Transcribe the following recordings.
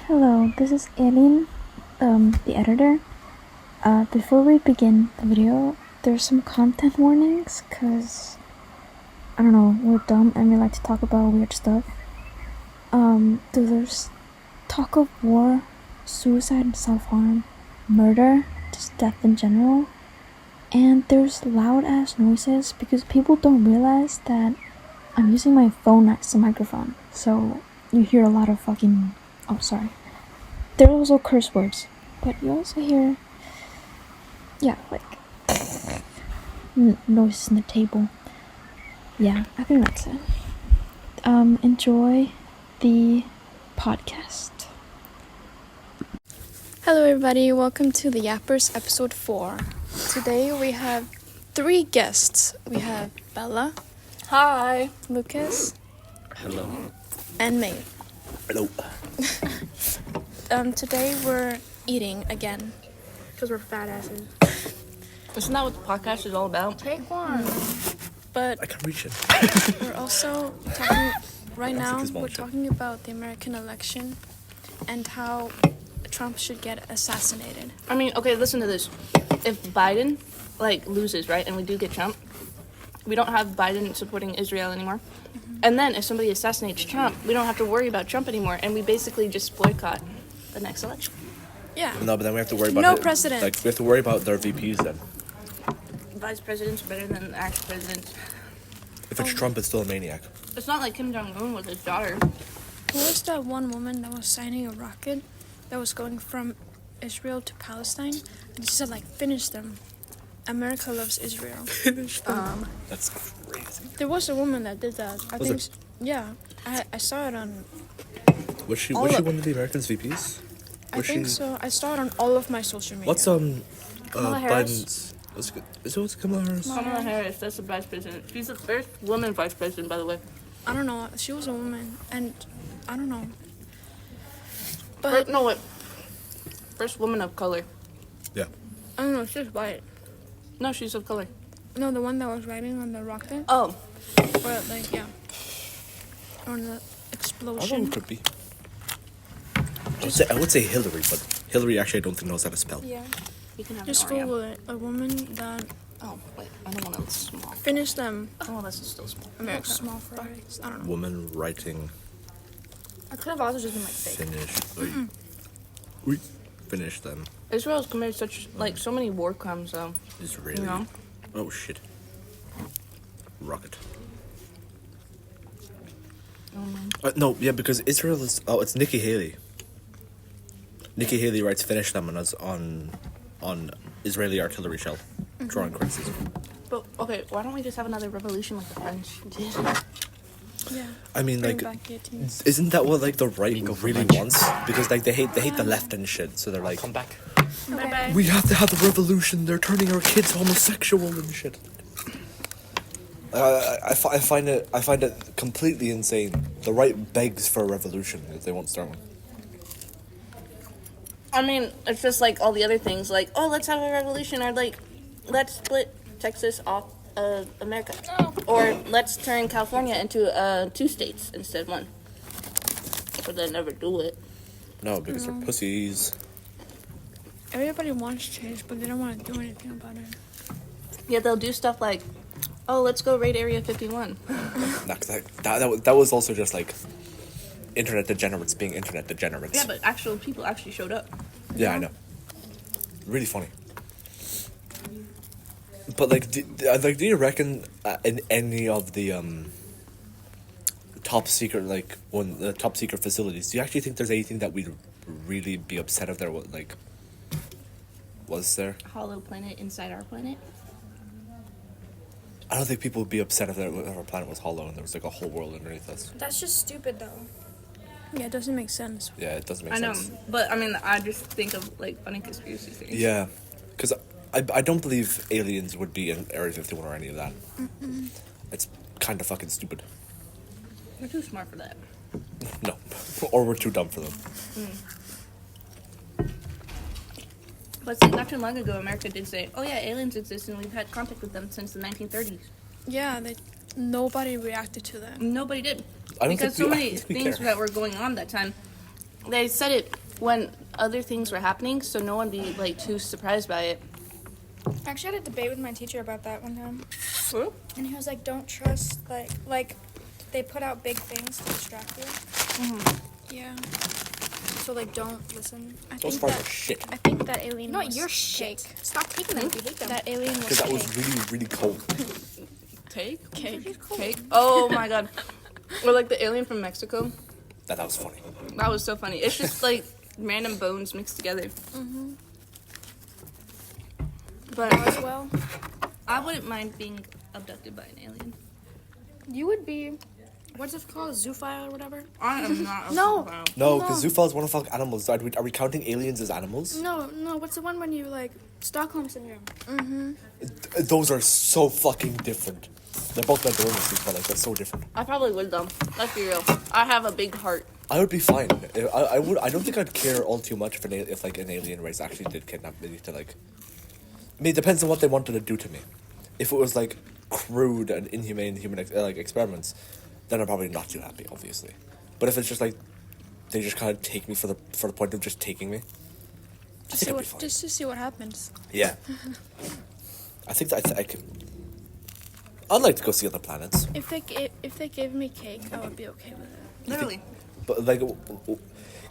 Hello, this is Elín, the editor. Before we begin the video, there's some content warnings, cause, I don't know, we're dumb and we like to talk about weird stuff. There's talk of war, suicide and self-harm, murder, just death in general, and there's loud-ass noises because people don't realize that I'm using my phone as a microphone, so you hear a lot of fucking... Oh, sorry. There are also curse words, but you also hear, noises in the table. Yeah, I think that's it. Enjoy the podcast. Hello everybody, welcome to the Yappers episode 4. Today we have 3 guests. We have Bella. Hi. Lukas. Hello. And Maeve. Hello. Today we're eating again, because we're fat asses. Isn't that what the podcast is all about? Take one. But I can reach it. we're also talking, right now, That's a we're small talking about the American election and how Trump should get assassinated. I mean, okay, listen to this. If Biden, loses, right, and we do get Trump, we don't have Biden supporting Israel anymore. Mm-hmm. And then if somebody assassinates Trump, we don't have to worry about Trump anymore, and we basically just boycott the next election. Yeah. No, but then we have to worry about No president. Like, we have to worry about their VPs then. Vice presidents are better than the actual president. If it's Trump, it's still a maniac. It's not like Kim Jong-un with his daughter. Who was that one woman that was signing a rocket that was going from Israel to Palestine? And she said, finish them. America loves Israel. Finish them. That's crazy. There was a woman that did that. I Was think. it? Yeah. I saw it on... Was she All one of- of the Americans' VPs? I think so. I saw it on all of my social media. What's Kamala Harris? Biden's? Is it Kamala Harris? Kamala Harris, that's the vice president. She's the first woman vice president, by the way. I don't know. She was a woman, and I don't know. But First woman of color. Yeah. I don't know. She's white. No, she's of color. No, the one that was riding on the rocket. Oh. Or on the I don't know. explosion. It could be. I would say Hillary, but Hillary actually I don't think knows how to spell. Yeah. You can have Just an Oreo. Google it. A woman that Oh, wait, I don't want to small. finished them. Oh, that's still small. America. Small fries. I don't know. Woman writing I could have also just been fake. finish. Finish them. Israel's committed so many war crimes, though. Israeli. You know? Oh shit. Rocket. No, yeah, because Israel is. Oh, it's Nikki Haley. Nikki Haley writes "finish them" and is on Israeli artillery shell, drawing criticism. But okay, why don't we just have another revolution like the French did? Yeah. I mean, Bring back guillotines. isn't that what the right really wants? Because they hate the left and shit. So they're like, Come back. Okay. we have to have the revolution. They're turning our kids homosexual and shit. I find it completely insane. The right begs for a revolution if they won't start one. I mean, it's just like all the other things, let's have a revolution, or let's split Texas off of America. Or let's turn California into 2 states instead of 1. But they never do it. No, because they're pussies. Everybody wants change, but they don't want to do anything about it. Yeah, they'll do stuff like, oh, let's go raid Area 51. That was also just internet degenerates being internet degenerates. Yeah, but actual people actually showed up. Yeah, I know. Really funny. But do you reckon in any of the top secret top secret facilities, do you actually think there's anything that we'd really be upset if there was there? Hollow planet inside our planet. I don't think people would be upset if our planet was hollow and there was a whole world underneath us. That's just stupid, though. Yeah, it doesn't make sense. Yeah, it doesn't make I know, sense. but I mean, I just think of funny conspiracy things. Yeah, because I don't believe aliens would be in Area 51 or any of that. Mm-mm. It's kind of fucking stupid. We're too smart for that. No, or we're too dumb for them. But not too long ago, America did say, oh yeah, aliens exist and we've had contact with them since the 1930s. Yeah, nobody reacted to that. Nobody did. I don't Because think so we- I many don't think we things care. that were going on that time, they said it when other things were happening, so no one be like too surprised by it. I actually had a debate with my teacher about that one time. True. And he was like, don't trust, like they put out big things to distract you. Mm-hmm. Yeah. So, like, don't listen. Those farts are shit. I think that alien No, was you're cake. shit. Stop taking them if you hate them. That alien was Because that was cake. really, really cold. Cake? Cake. Cake? Oh my god. Or like the alien from Mexico. That was funny. That was so funny. It's just like random bones mixed together. Mm-hmm. But Roswell. I wouldn't mind being abducted by an alien. You would be, what's it called? Zoophile or whatever? I am not a No. zoophile. No, because zoophiles want to fuck animals. Are we counting aliens as animals? No, what's the one when you, like, Stockholm Syndrome? Mm-hmm. Those are so fucking different. They're both mental illnesses, but like they're so different. I probably would though. Let's be real. I have a big heart. I would be fine. I would. I don't think I'd care all too much if like an alien race actually did kidnap me to like. I mean, it depends on what they wanted to do to me. If it was like crude and inhumane human experiments, then I'm probably not too happy, obviously. But if it's just like they just kind of take me for the point of just taking me, I think I'd be fine. Just to see what happens. Yeah. I think that I could. I'd like to go see other planets, If they gave me cake, I would be okay with it. Literally. but like,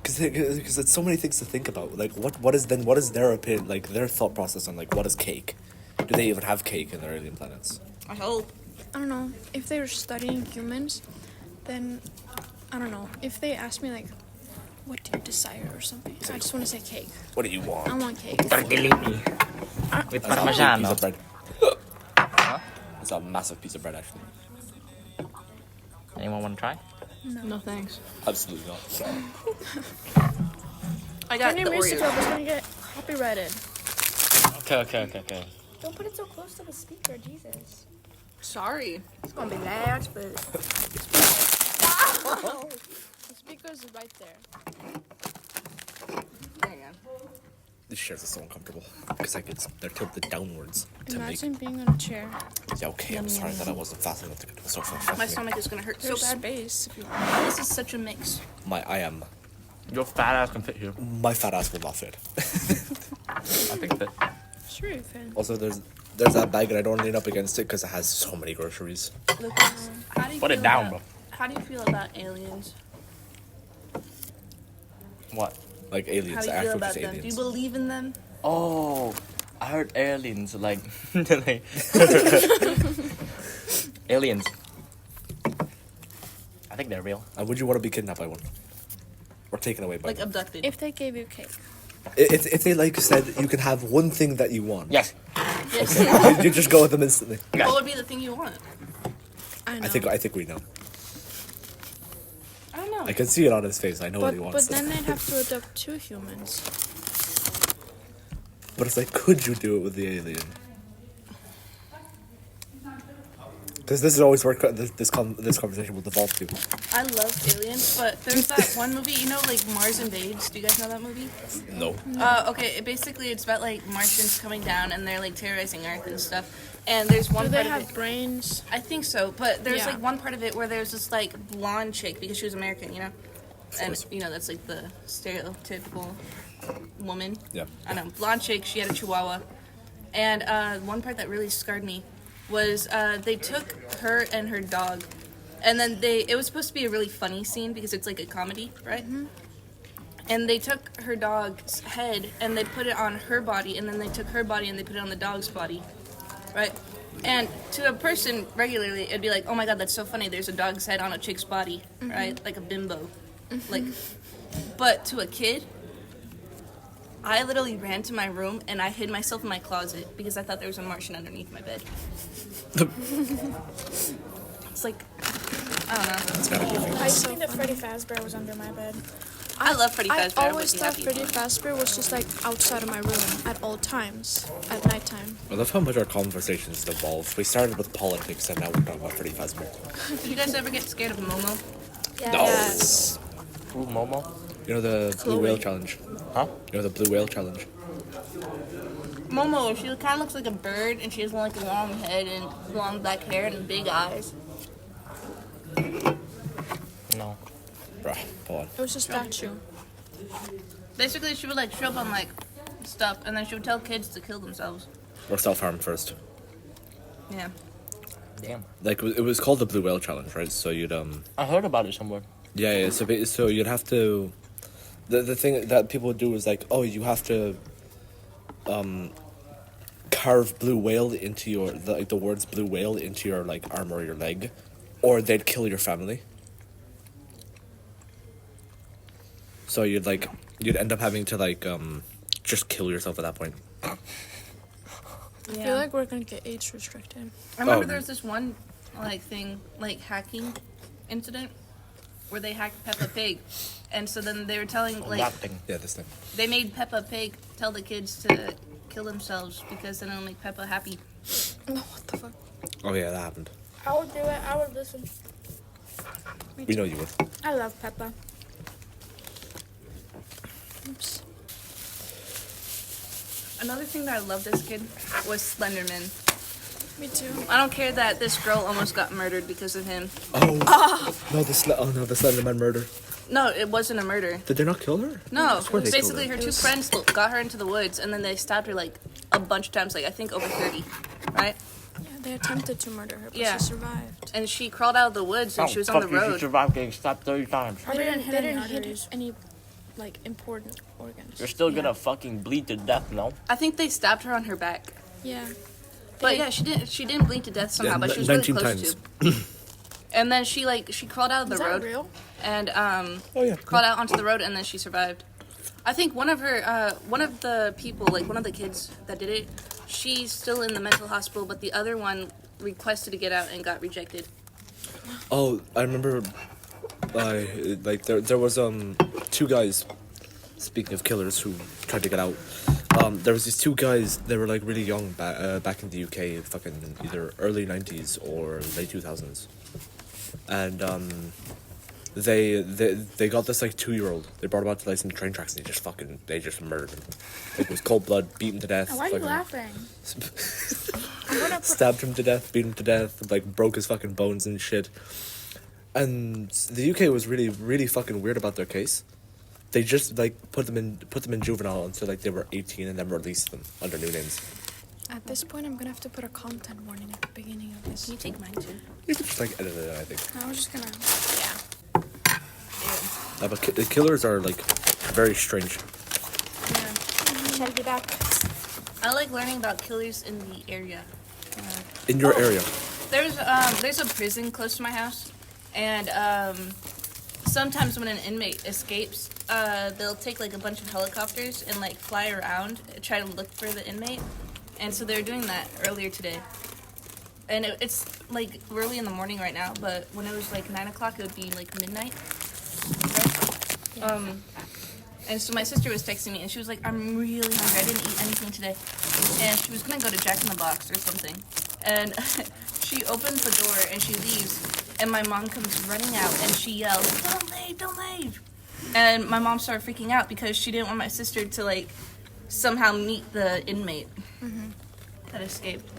because there's so many things to think about. Like, what is their opinion, like their thought process on like what is cake? Do they even have cake in their alien planets? I hope. I don't know. If they were studying humans, then I don't know. If they asked me like, what do you desire or something, I just want to say cake. What do you want? I want cake. Tortellini with That's a big piece parmigiano. of bread. It's a massive piece of bread, actually. Anyone want to try? No thanks. Absolutely not. I got Turn the your music Oreos. up. It's gonna get copyrighted. Okay. Don't put it so close to the speaker, Jesus. Sorry. It's gonna be loud, but The speaker's right there. There you go. These chairs are so uncomfortable because like they're tilted downwards to Imagine make. being on a chair. Yeah, okay. I'm sorry that I wasn't fast enough to get the sofa. in front My of me. stomach is gonna hurt so There's bad. space if you want. This is such a mix. I am. Your fat ass can fit here. My fat ass will not fit. I think that. Sure you can. Also, there's that bag and I don't want to lean up against it because it has so many groceries. Lucas, how do you Put feel it down, about, How do you feel about aliens? What? Like How aliens, do you feel actual about just them? Do you aliens. believe in them? Oh, I heard aliens like aliens. I think they're real. And would you want to be kidnapped by one? Or taken away by Like one? abducted? If they gave you cake. If they like said you can have one thing that you want, Yes. Yes. you just go with them instantly. What would be the thing you want? I know. I think we know. I don't know. I can see it on his face. I know what he But wants. then they'd have to adopt 2 humans. But it's like, could you do it with the alien? Because this is always where this conversation will devolve to. I love aliens, but there's that one movie, you know, like Mars Invades. Do you guys know that movie? No. Okay, basically it's about like Martians coming down and they're like terrorizing Earth and stuff. And there's one Do they part of have it. brains? I think so, but there's Yeah. like one part of it where there's this like blonde chick because she was American, you know, and course. you know that's like the stereotypical woman. Yeah. I know, blonde chick. She had a chihuahua, and one part that really scarred me was they took her and her dog, and then it was supposed to be a really funny scene because it's like a comedy, right? And they took her dog's head and they put it on her body, and then they took her body and they put it on the dog's body, right? And to a person regularly, it'd be like, oh my god, that's so funny. There's a dog's head on a chick's body, right? Like a bimbo, like. But to a kid, I literally ran to my room and I hid myself in my closet because I thought there was a Martian underneath my bed. It's like, I don't know. I used to think that Freddy Fazbear was under my bed. I love Freddy I Fazbear. always thought Freddy Fazbear was just like outside of my room at all times, at nighttime. I love how much our conversations evolved. We started with politics and now we're talking about Freddy Fazbear. You guys ever get scared of Momo? Yes. Ooh, Momo. You know the blue Chloe. whale challenge? Huh? You know the blue whale challenge? Momo, she kind of looks like a bird, and she has like a long head and long black hair and big eyes. No. Bruh, hold on. It was a statue. Basically, she would like show up on like stuff, and then she would tell kids to kill themselves. Or self-harm first. Yeah. Damn. Like, it was called the Blue Whale Challenge, right? So you'd, I heard about it somewhere. Yeah, so you'd have to... The thing that people would do is like, oh, you have to carve blue whale into your... the words blue whale into your, like, arm or your leg. Or they'd kill your family. So you'd end up having to, like, just kill yourself at that point. I feel like we're gonna get age restricted. I remember there was this one like thing, like hacking incident, where they hacked Peppa Pig, and so then they were telling like That thing. Yeah, this thing. they made Peppa Pig tell the kids to kill themselves because then it'll make Peppa happy. No, what the fuck? Oh yeah, that happened. I would do it. I would listen. We know you would. I love Peppa. Oops. Another thing that I loved as a kid was Slenderman. Me too. I don't care that this girl almost got murdered because of him. Oh no, the Slenderman murder. No, it wasn't a murder. Did they not kill her? No, swear they killed basically her. her two friends got her into the woods and then they stabbed her like a bunch of times, like I think over 30, right? Yeah, they attempted to murder her, but Yeah. she survived. And she crawled out of the woods and she was on the You road. survived getting stabbed 30 times. They didn't hit any hit arteries. any like important organs. You're still Yeah. gonna fucking bleed to death, no? I think they stabbed her on her back. Yeah. But yeah, she didn't bleed to death somehow, Yeah, but she was really 19 close times. to. And then she crawled out of the Is that road real? and Oh yeah. crawled out onto the road and then she survived. I think one of the people, like one of the kids that did it, she's still in the mental hospital, but the other one requested to get out and got rejected. Oh, I remember. There was two guys. Speaking of killers who tried to get out, there was these two guys. They were like really young back in the UK, fucking either early 90s or late 2000s, and they got this like 2-year-old. They brought him out to like some train tracks and they just murdered him. Like, it was cold blood, beat him to death. Why are you fucking laughing? stabbed him to death, beat him to death, like broke his fucking bones and shit. And the UK was really, really fucking weird about their case. They just like put them in juvenile until like they were 18 and then released them under new names. At this point, I'm gonna have to put a content warning at the beginning of this. Can you take mine too? You could just like edit it, I think. I was just gonna. But the killers are like very strange. Try to get back. I like learning about killers in the area. In your area. There's a prison close to my house, and sometimes when an inmate escapes, they'll take like a bunch of helicopters and like fly around, try to look for the inmate, and so they're doing that earlier today. And it's like early in the morning right now, but when it was like 9 o'clock, it would be like midnight. Right? And so my sister was texting me, and she was like, "I'm really hungry. I didn't eat anything today," and she was gonna go to Jack in the Box or something, and she opens the door and she leaves, and my mom comes running out and she yells, don't leave!" And my mom started freaking out because she didn't want my sister to like somehow meet the inmate that escaped.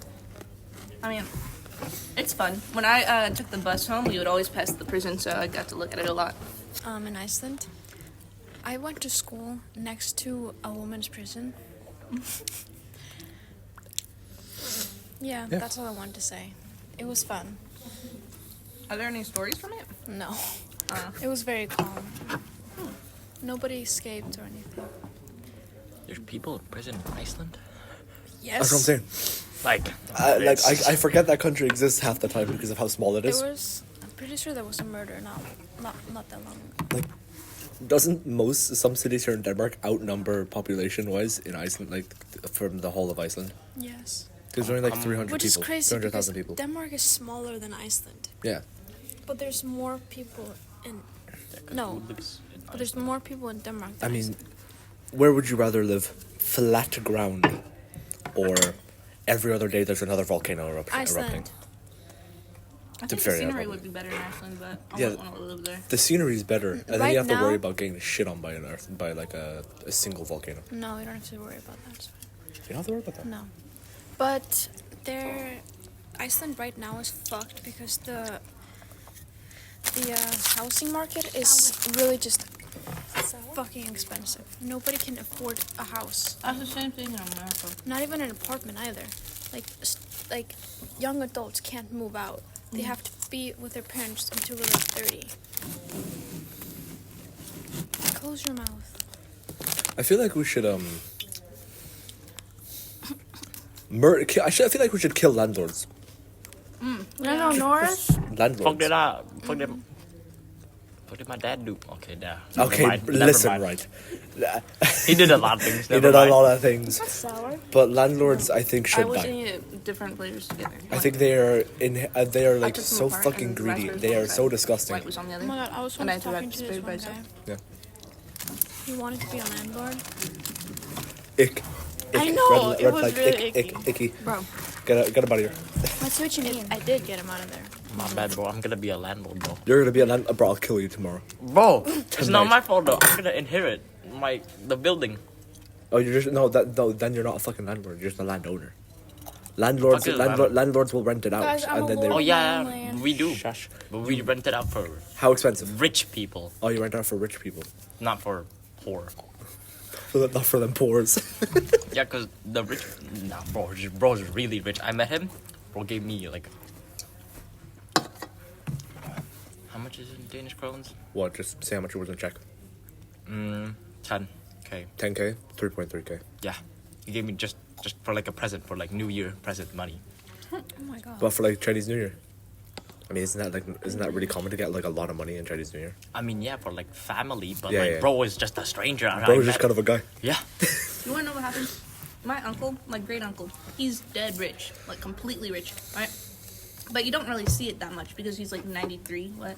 I mean, it's fun. When I took the bus home, we would always pass the prison, so I got to look at it a lot. In Iceland, I went to school next to a women's prison. Yeah, that's all I wanted to say. It was fun. Are there any stories from it? No. It was very calm. Nobody escaped or anything. There's people in prison in Iceland? Yes. That's what I'm saying. Like, I forget that country exists half the time because of how small it is. I'm pretty sure there was a murder not that long ago. Like, doesn't some cities here in Denmark outnumber population-wise in Iceland, like from the whole of Iceland? Yes. There's only like 300 Which people, is crazy because 300,000 people. Denmark is smaller than Iceland. Yeah. But there's more people in... No. But there's more people in Denmark than I mean, Iceland. where would you rather live? Flat ground, or every other day there's another volcano erupting? Iceland. I think the fair, yeah, scenery probably. would be better in Iceland, but I Yeah. wouldn't want to live there. The scenery is better, and then Right you have to now- worry about getting shit on by like a single volcano. No, you don't have to worry about that. You don't have to worry about that. No. But Iceland right now is fucked because the housing market is really just... Sour? fucking expensive. Nobody can afford a house. That's the same thing in America. Not even an apartment either. Like young adults can't move out. They have to be with their parents until they're like 30. Close your mouth. I feel like we should I feel like we should kill landlords. No, Norris. Landlords. Fuck did I? Fuck did. What did my dad do? Okay, there. Okay, Never listen, mind. right. He did a lot of things. He never did a mind. lot of things, That's sour. but landlords, I think, I should was die. eating different flavors together. I think they are like took them so apart fucking and greedy. raspberry They are was so on disgusting. White was on the other. Oh my god, I was And I once threw talking out to this spade by one guy. itself. Yeah. He wanted to be a landlord. Ick. I know, Red it was flag. really Icky. Bro, Get him out of here. What's what you mean? I did get him out of there. My bad, bro. I'm gonna be a landlord, bro. You're gonna be a landlord, bro. I'll kill you tomorrow. Bro, it's not Tonight. my fault though. I'm gonna inherit the building. Oh, you're just no. Then you're not a fucking landlord. You're just a landowner. Landlords, Fuck is landlord? landlords will rent it out, Guys, I'm and a then they. Oh lord. yeah, Land. we do. Shush. But we rent it out for How expensive? rich people, Oh, you rent it out for rich people, not for poor. not for them poors. Yeah, cause the rich, nah, bro's really rich. I met him. Bro gave me like, how much is it in Danish krones? What? Just say how much it was in check. 10K. 10K, 3.3K. Yeah, he gave me just for like a present for like New Year present money. Oh my god. But for like Chinese New Year. I mean, isn't that really common to get like a lot of money in Chinese New Year? I mean, yeah, for like family, but Yeah, like yeah. bro is just a stranger. and I Bro, just met- kind of a guy. Yeah. You wanna know what happened? My uncle, my great uncle, he's dead rich, like completely rich, right? But you don't really see it that much because he's like 93, what?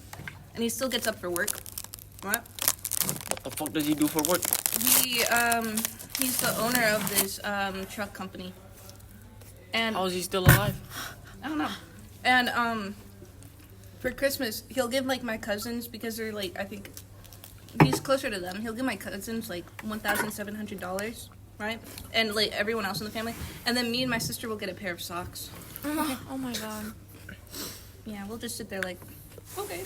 And he still gets up for work, right? What the fuck does he do for work? He's the owner of this truck company. And How is he still alive? I don't know. And for Christmas, he'll give like my cousins, because they're like, I think he's closer to them. He'll give my cousins like $1,700, right? And like everyone else in the family. And then me and my sister will get a pair of socks. Oh my god. Yeah, we'll just sit there like, okay.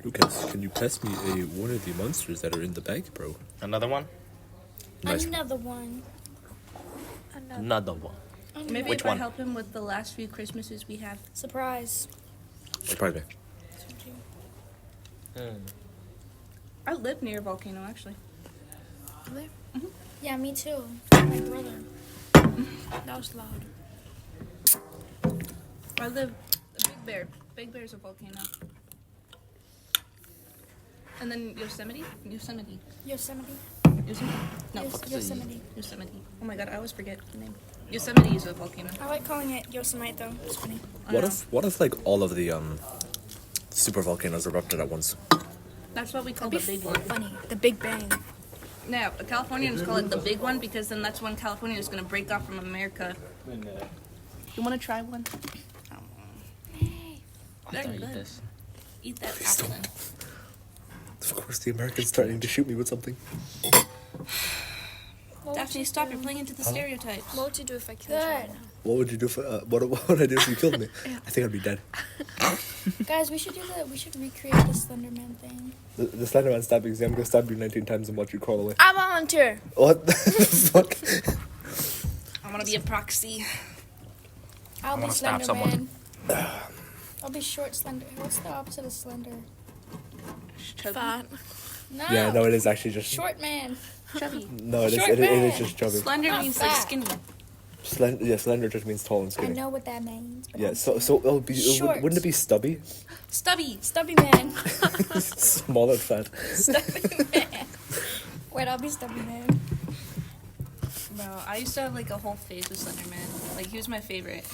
Lukas, can you pass me one of the monsters that are in the bag, bro? Another one? Nice. Another one. Another one. Maybe Which if I one? help him with the last few Christmases we have. Surprise. Surprise me. I live near a volcano, actually. Really? Yeah, me too. My brother. That was loud. I live Big Bear. Big Bear's a volcano. And then Yosemite? Yosemite. Yosemite? No, Yos- fuck it. Yosemite. Yosemite. Oh my god, I always forget the name. Yosemite is a volcano. I like calling it Yosemite though. It's funny. What if like all of the super volcanoes erupted at once? That's what we call the big one. Funny. The Big Bang. Now, the Californians call it the big one because then that's when California is going to break off from America. You want to try one? They're After I eat good. this. Eat that apple then. Of course, the Americans starting to shoot me with something. Daphne, stop. You're playing into the stereotypes. What would you do if I killed you right Good. now? What would you do for what would I do if you killed me? I think I'd be dead. Guys, we should recreate the Slenderman thing. The Slenderman stabbing. I'm gonna stab you 19 times and watch you crawl away. I volunteer. What the fuck? I want to be a proxy. I'll be wanna stab someone. Slenderman. I'll be short, slender. What's the opposite of slender? Chubby. Fat. No. Yeah, no, it is actually just Short man. Chubby. no, it is Short it is man. just chubby. Slender Not means like fat. skinny. Slender just means tall and I skinny. know what that means. But Yeah, I'm so saying it wouldn't it be stubby? Stubby. stubby man. Small and fat. Stubby man. Wait, I'll be stubby man. Bro, I used to have like a whole phase with Slender Man. Like, he was my favorite.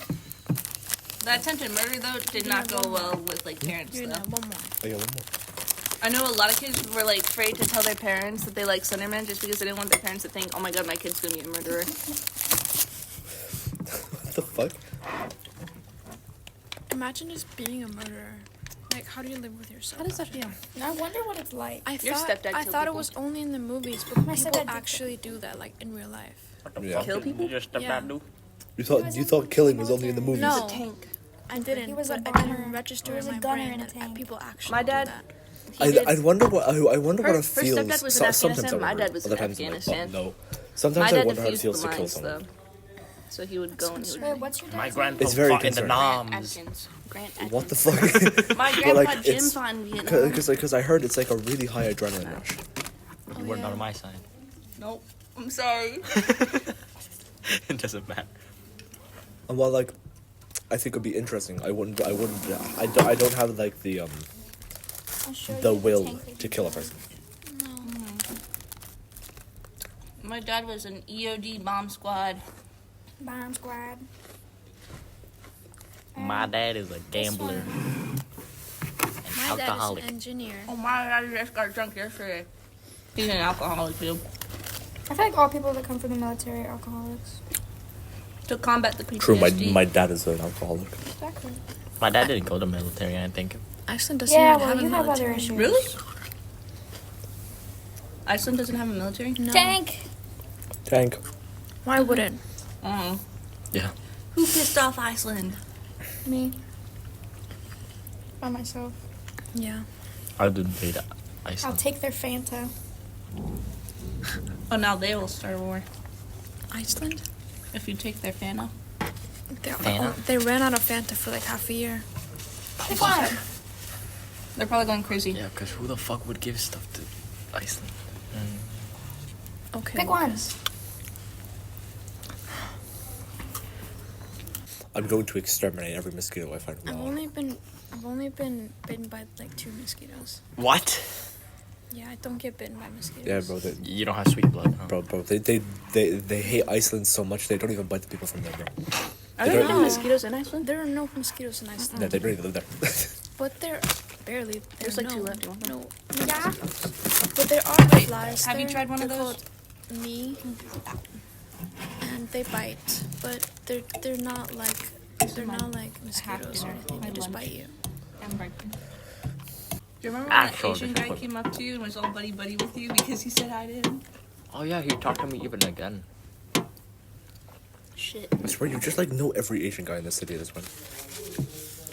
That attempted murder, though, did not go well with like parents, You know, though. one more. I got one more. I know a lot of kids were like afraid to tell their parents that they like Slenderman just because they didn't want their parents to think, oh my god, my kid's gonna be a murderer. What the fuck? Imagine just being a murderer. Like, how do you live with yourself? How does that feel? I wonder what it's like. I Your thought stepdad I killed thought it people. was only in the movies, but My people stepdad did actually do that, like in real life. What the Yeah. fuck Kill did people? your stepdad Yeah. do? You thought killing was only in the movies? No. Tank. I didn't. He was a but I gunner. didn't register He was in a my gunner brain in a that tank. people actually My do dad- that. I wonder what I wonder Her what it feels. stepdad was in Sometimes Afghanistan. I My wonder. dad was in Other times I'm like, Afghanistan. oh, no. My Sometimes I dad wonder how it defused feels the to kill mines, someone. though. So he would go and he would. Wait, what's your My dad's grandpa It's very fought in the concerning. Noms. Atkins. Grant Atkins. What the fuck? My But, grandpa like, Jim it's- fought in Vietnam. Because I heard it's like a really high adrenaline rush. You weren't on my side. Nope. I'm sorry. It doesn't matter. And while like, I think it'd be interesting. I don't have like the will to kill a person. My dad was an EOD bomb squad. Bomb squad. My dad is a gambler. An My dad is alcoholic. an engineer. Oh my dad just got drunk yesterday. He's an alcoholic too. I feel like all people that come from the military are alcoholics. To combat the PTSD. True, my dad is an alcoholic. Exactly. My dad didn't go to military, I think. Iceland doesn't Yeah, even well, have a you have other military. issues. Really? Iceland doesn't have a military? No. Tank. Tank. Why wouldn't? Oh. Yeah. Who pissed off Iceland? Me. By myself. Yeah. I didn't pay that. I'll Iceland. take their Fanta. Oh, now they will start a war. Iceland? If you take their Fanta. Fanta? They ran out of Fanta for like half a year. Pick one. They're probably going crazy. Yeah, because who the fuck would give stuff to Iceland? Okay. Pick one. I'm going to exterminate every mosquito I find. I've only been bitten by like 2 mosquitoes. What? Yeah, I don't get bitten by mosquitoes. Yeah, bro. You don't have sweet blood, huh? Bro. They hate Iceland so much they don't even bite the people from there, bro. Are They there don't- any mosquitoes in Iceland? There are no mosquitoes in Iceland. Yeah, they don't even live there. But there barely. There's like 2 left. You want them? No. Yeah. But there are flies. have you there. tried one of They're those? called me, and they bite, but they're not like mosquitoes or dinner, anything. my They just lunch. bite you. Do you remember when Actual that Asian guy different- came up to you and was all buddy with you because he said hi to him? Oh yeah, he talked to me even again. Shit. I swear you just like know every Asian guy in the city at this point.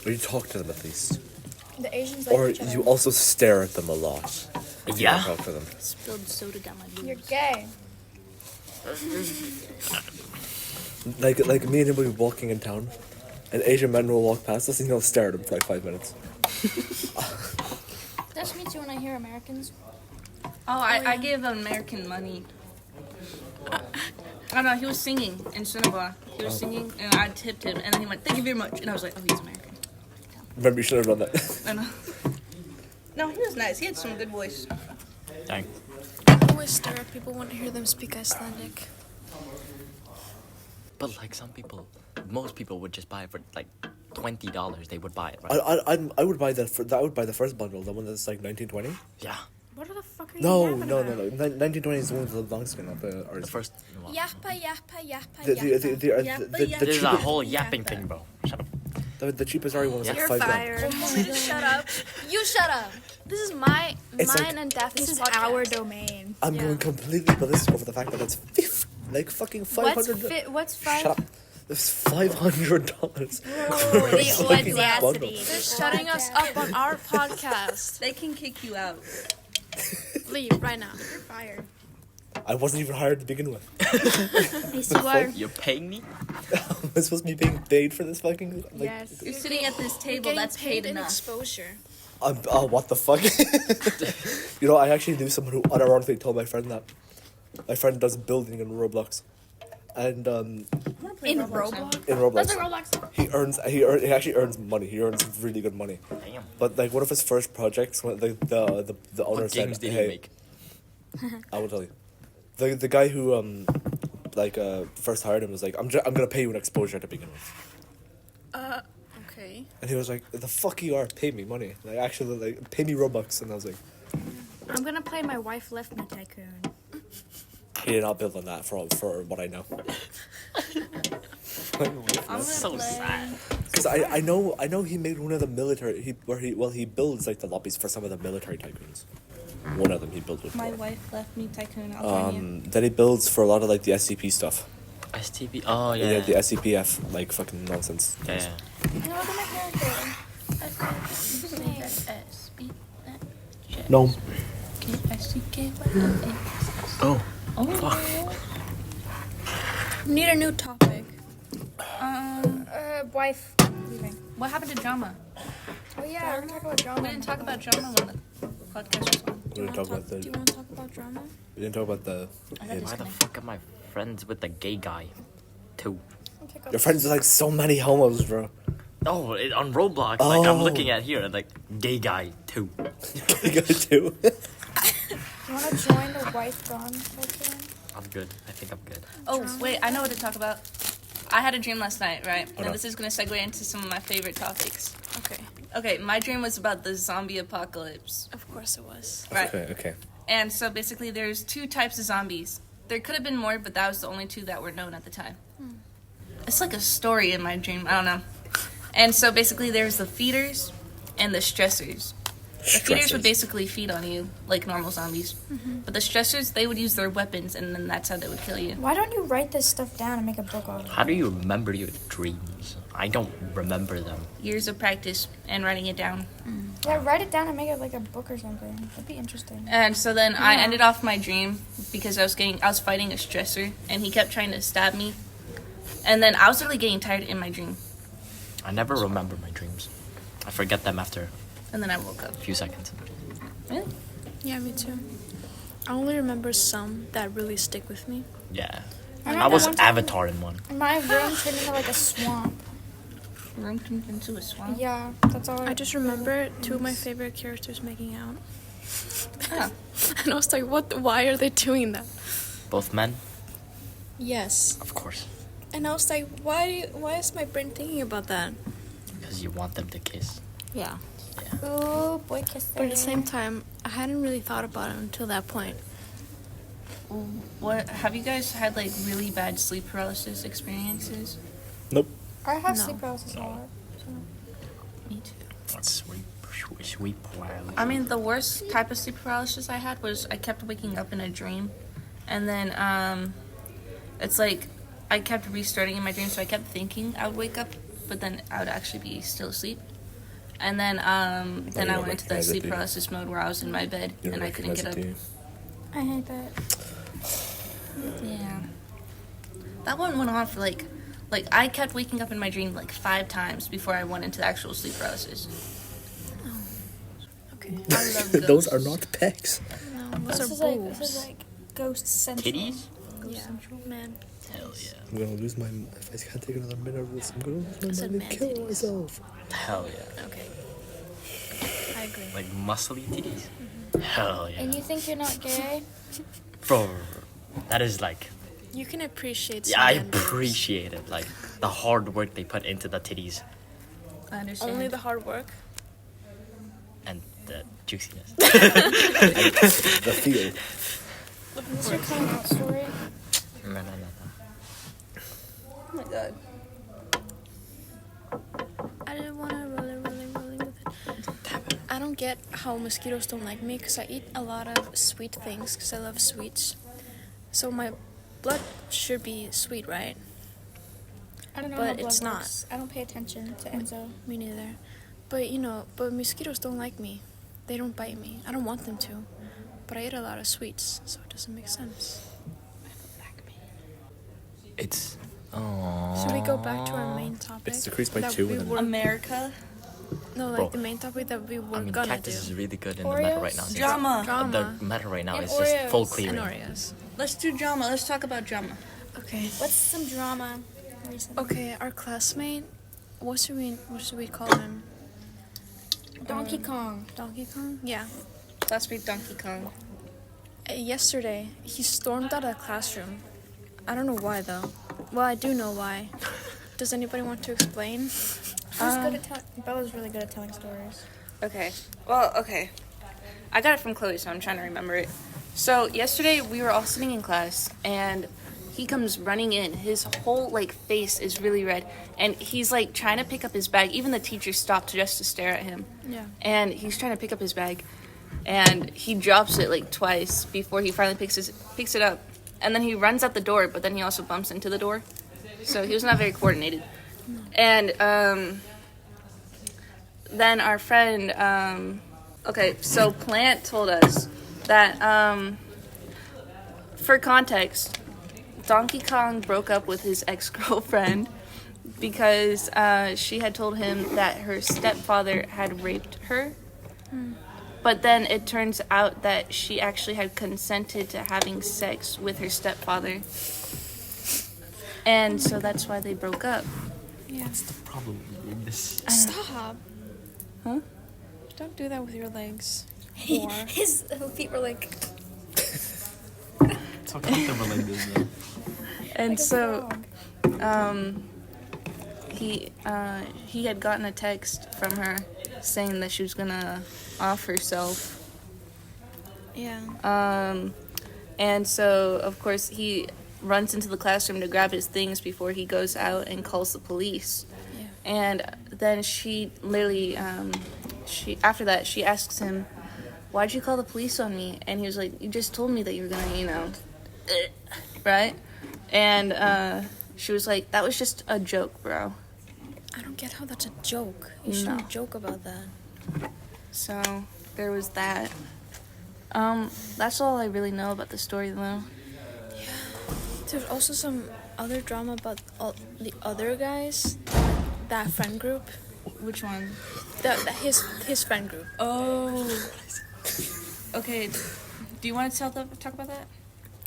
Or you talk to them at least. The Asians like Or each other. you also stare at them a lot. If you Yeah. don't talk to them. Spilled soda down my boobs. You're gay. Like me and him will be walking in town, and Asian men will walk past us and he'll stare at him for like 5 minutes. That's me too when I hear Americans. I gave an American money. I don't know, he was singing in Cinnabon. He was singing and I tipped him and then he went, thank you very much. And I was like, oh, he's American. Remember, you should have done that. I know. No, he was nice. He had some good voice. Dang. I always stare at people when I hear them speak Icelandic. But like some people, most people would just buy it for like $20. They would buy it, right? I would buy that. I would buy the first bundle, the one that's like 1920. Yeah. What the fuck are you No. yapping about? 1920 is the one with the long skin of the The artist. first. Well, Yappa, yappa, yappa, The yappa. There's a cheapest, whole yapping thing, bro. Shut up. the cheapest Ari one was like You're $5. fired. Shut up. You shut up. This is mine It's like- and Daphne's This is podcast. our domain. I'm going completely ballistic over the fact that it's fucking $500. What's five? Shut up. It's $500. The audacity. They're shutting us up on our podcast. They can kick you out. Leave right now. You're fired. I wasn't even hired to begin with. Yes, you are. You're paying me? Am I supposed to be being paid for this fucking? Like, Yes. You're sitting at this table, Getting that's paid in enough. exposure. What the fuck? You know, I actually knew someone who unironically told my friend that. My friend does building in Roblox, and In Roblox. in Roblox, That's a Roblox. he actually earns money. He earns really good money. Damn. But like one of his first projects, when the owner What said, games did he "Hey, make? I will tell you." The guy who first hired him was like, I'm gonna pay you an exposure to begin with. Okay. And he was like, the fuck you are, pay me money. Like actually like pay me Robux. And I was like, I'm gonna play My Wife Left Me Tycoon. he did not build on that for what I know. I'm So sad. Because I know he made one of the military he builds like the lobbies for some of the military tycoons. One of them he built it My for. wife left me tycoon. I'll find you. Then he builds for a lot of like the SCP stuff. STP. Oh Yeah, yeah. the SCPF like fucking nonsense. Yeah. You know, look at my character. No. K-S-C-K-Y-O-A. Oh. Oh. We need a new topic. Wife. What happened to drama? Oh yeah, we're gonna talk about drama. We didn't talk about drama when the podcast was on. We didn't talk about Do you the. want to talk about drama? We didn't talk about the. Why the fuck am I friends with the gay guy? Too. Your friends are like so many homos, bro. Oh, on Roblox, like I'm Oh. looking at here, like gay guy too. You got too. Do you want to join the wife gone culture? I'm good. I think I'm good. Oh, wait, I know what to talk about. I had a dream last night, right? Oh, no. And this is going to segue into some of my favorite topics. Okay. Okay, my dream was about the zombie apocalypse. Of course it was. Right. Okay. And so basically there's two types of zombies. There could have been more, but that was the only two that were known at the time. It's like a story in my dream. I don't know. And so basically there's the feeders and the stressors. The feeders would basically feed on you like normal zombies. But the stressors, they would use their weapons, and then that's how they would kill you. Why don't you write this stuff down and make a book on it? How do you remember your dreams? I don't remember them. Years of practice and writing it down. Yeah, write it down and make it like a book or something. That'd be interesting. And so then I Yeah. ended off my dream because I was fighting a stressor, and he kept trying to stab me. And then I was really getting tired in my dream. I never remember my dreams. I forget them after And then I woke up. a few seconds. Really? Yeah, me too. I only remember some that really stick with me. Yeah. I I remember was one time Avatar in one. my room turned into like a swamp. Room turned into a swamp. Yeah, that's all. I just remember two of my favorite characters making out. Huh. And I was like, what? Why are they doing that? Both men, Yes. of course. And I was like, why is my brain thinking about that? Because you want them to kiss. Yeah. Ooh, boy kiss. But at the same time, I hadn't really thought about it until that point. What have you guys had like really bad sleep paralysis experiences? Nope. I have No. sleep paralysis a lot. Me too. That's sweet wild. I mean, the worst type of sleep paralysis I had was I kept waking up in a dream, and then it's like I kept restarting in my dream, so I kept thinking I would wake up, but then I would actually be still asleep. And then I don't went into the recognize it, sleep do you? paralysis mode where I was in my bed You and don't I couldn't recognize get it, up. do you? I hate that. Yeah. That one went on for like I kept waking up in my dream like 5 times before I went into the actual sleep paralysis. Okay. I love Those are ghosts. not pecs. No, those This are is like boobs. this is like ghost central. Titties? Yeah, man. Hell yeah. I'm gonna lose my. If I can't take another minute of this, I'm gonna I lose my said mind man and kill titties. myself. Hell yeah. Okay. I agree. Like muscly titties? Hell yeah. And you think you're not gay? Bro, that is like, You can appreciate yeah, I some man boobs. appreciate it. Like, the hard work they put into the titties I understand. Only the hard work. and the juiciness. The feel. What's your coming out story? No. Oh my god. I didn't want to rolling with it. I don't get how mosquitoes don't like me because I eat a lot of sweet things because I love sweets. So my blood should be sweet, right? I don't know But how blood it's not. works. I don't pay attention to Enzo. Me neither. But but mosquitoes don't like me. They don't bite me. I don't want them to. But I eat a lot of sweets, so it doesn't make sense. It's. Should we go back to our main topic? It's decreased by that 2 we and then- were- America. No, like Bro. the main topic that we were I mean, gonna cactus do. is really good in the meta right now. Oreos? Drama. Drama. The meta right now And is just full Oreos. clearing. And Oreos. Let's do drama. Let's talk about drama. Okay. What's some drama recently? Okay, our classmate, what should we call him? Donkey Kong. Donkey Kong? Yeah. Let's read Donkey Kong. Yesterday, he stormed out of the classroom. I don't know why though. Well, I do know why. Does anybody want to explain? Who's good at telling? Bella's really good at telling stories. Okay. Well, okay. I got it from Chloe, so I'm trying to remember it. So yesterday we were all sitting in class, and he comes running in. His whole like face is really red, and he's like trying to pick up his bag. Even the teacher stopped just to stare at him. Yeah. And he's trying to pick up his bag, and he drops it like twice before he finally picks it up, and then he runs out the door. But then he also bumps into the door, so he was not very coordinated. And then our friend Okay, so Plant told us that, for context, Donkey Kong broke up with his ex-girlfriend because she had told him that her stepfather had raped her. But then it turns out that she actually had consented to having sex with her stepfather. And so that's why they broke up. Yeah. What's the problem with this? Stop. Huh? Don't do that with your legs. His feet were like. Talk about like this though. And so he had gotten a text from her saying that she was gonna off herself. Yeah. And so of course he runs into the classroom to grab his things before he goes out and calls the police. Yeah. And then she literally after that she asks him, "Why'd you call the police on me?" And he was like, "You just told me that you were gonna, right?" And she was like, "That was just a joke, bro." I don't get how that's a joke. You No. shouldn't joke about that. So there was that. That's all I really know about the story, though. There's also some other drama about all the other guys, that friend group. Which one? His friend group. Oh. Okay. Do you want to talk about that?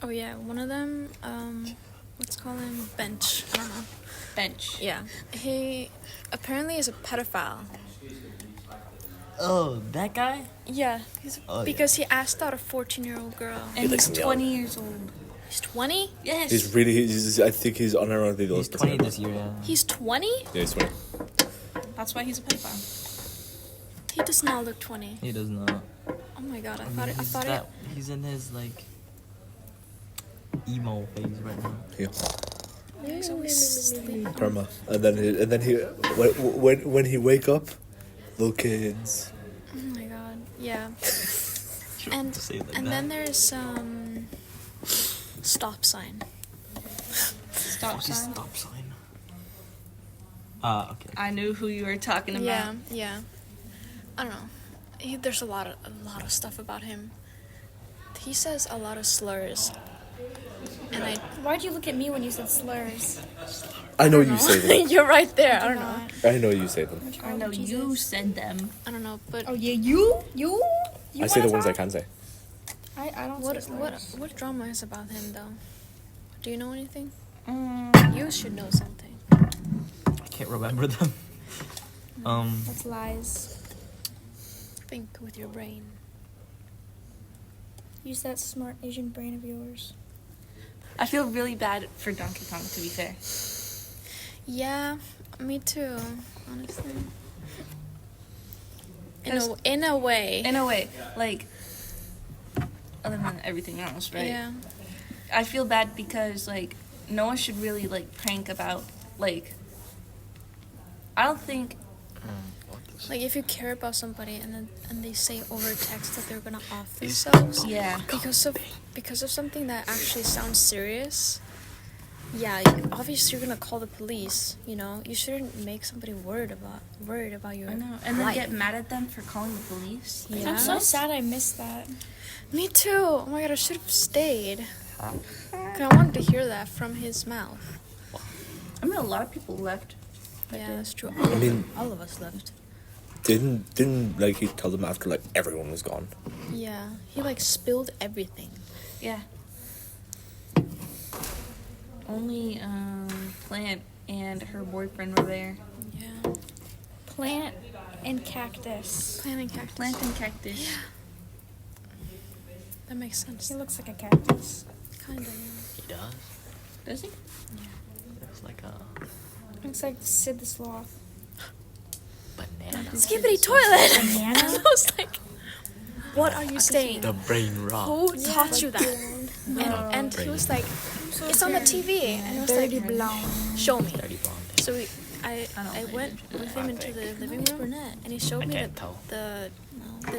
Oh yeah, one of them. Let's call him Bench. I don't know. Bench. Yeah, he apparently is a pedophile. Oh, that guy? Yeah, because he asked out a 14-year-old girl. And likes he's him 20 years old. He's 20. Yes. I think he's on around the He's 20 this year, yeah. He's 20. Yeah, he's 20. That's why he's a pedophile. He does not look 20. He does not. Oh my god, I mean, thought it. he's in his like emo phase right now. Yeah. He's always sleeping. Karma. And then he when he wake up, little kids. Oh my god, yeah. You don't have to say it like And that. then there's stop sign. Stop What's his sign. stop sign? Okay. I knew who you were talking about. Yeah. I don't know. There's a lot of stuff about him. He says a lot of slurs. And Why'd you look at me when you said slurs? I know you say them. You're right there. I don't know. I know you say them. I know you said them. I don't know, but Oh yeah, you. I say the ones I can say. I don't. what say slurs. what drama is about him though? Do you know anything? Mm. You should know something. I can't remember them. That's lies. Think with your brain. Use that smart Asian brain of yours. I feel really bad for Donkey Kong, to be fair. Yeah, me too. Honestly. In Because- a way. In a way, like, other than everything else, right? Yeah. I feel bad because, like, no one should really, like, prank about, like, I don't think, Like if you care about somebody and they say over text that they're gonna off themselves yeah. because of something that actually sounds serious. Yeah, obviously you're gonna call the police. You know, you shouldn't make somebody worried about your I know. And then life. get mad at them for calling the police. Yeah. I'm so sad I missed that. Me too. Oh my god, I should have stayed. 'Cause I wanted to hear that from his mouth. I mean, a lot of people left. Yeah, that's true. I mean, all of us left. didn't like he tell them after like everyone was gone. Yeah, he like spilled everything. Yeah. Only Plant and her boyfriend were there. Yeah. Plant and cactus. Planting cactus. Plant and Cactus. That makes sense. He looks like a cactus. Kind of. He does. Does he? It's like a Looks like Sid the Sloth. banana. Skippity toilet. Banana? I was like, what are you saying? The brain rot. Who taught you that? And he was like, it's on the TV. And I was Dirty like, blonde. show me. Dirty blonde. So I went with him into the living room, and he showed I me can't tell. the